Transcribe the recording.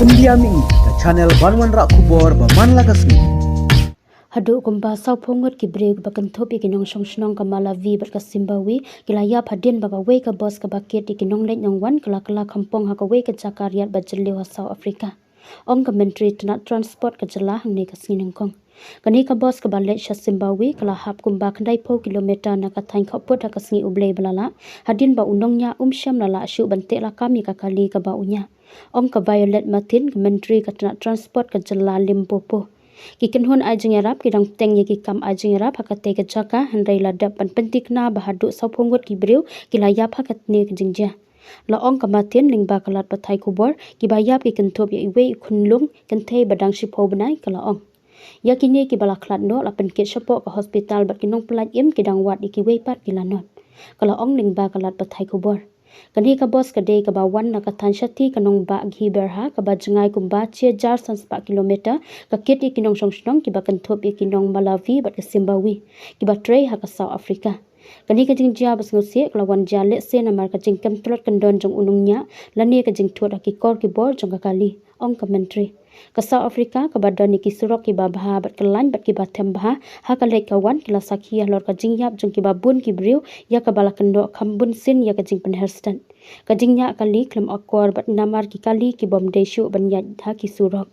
India Mi ke channel Banwan Rak Kubor Baman Lagasni. Hadu kumba sau pongot ki break bakan thopi ki nong song snong ka malavi bat ka simbawi kila ya phadin baka we ka boss ka baket ki nong let nyong wan kala kala kampong ha ka we ka jakariat ba jelle wa South Africa ong commentary tna transport ka jala hang ne ka sineng kong kani ka boss ka balet sha simbawi kala hap kumba khandai pho kilometer na ka thain kha pot ka singi ublei balala hadin ba unong nya sham la shu bante la kami ka kali ka ba unya ong ka violet matin commentary ka tna transport ka jala limpopo ki kenhun ajing arab ki dang teng ye ki kam ajing arab hakate ke jaka handai la dap pan pentik na bahadu saupongot ki breu ki la yap hakat ne ki jingja la ong kamatin ling ba kalat pathai kubor ki ba yap ki kenthop ye iwe khunlung kenthei badang shi pho banai kala ong ya ki ne ki bala khlat no la pen ke shopo ka hospital bat ki nong plat im ki dang wat ki we pat ki la not kala ong ling ba kalat pathai kubor kani ka boss ka dei ka ba wan na ka than shati ka nong ba ghi berha ka ba jangai kum ba che jar sans pa kilometer ka keti ki nong song snong ki ba kan thop ki nong malawi ba ka simbawi ki ba trei ha ka South Africa kani ka jing ja bas ngose ka wan ja le se na mar ka jing kam trot kan don jong unung nya lani ka jing thot ki kor ki bor jong ka kali ong commentary ka South Africa ka ba doni ki surok ki ba bha bat ka lan bat ki ba them bha ha ka le ka wan ki la sakhi lor ka jing yap jong ki ba bun ki briu ya ka bala kan do kham bun sin ya ka jing pen herstan ka jing nya kali klem akor bat namar ki kali ki bom de shu ban ya tha ki surok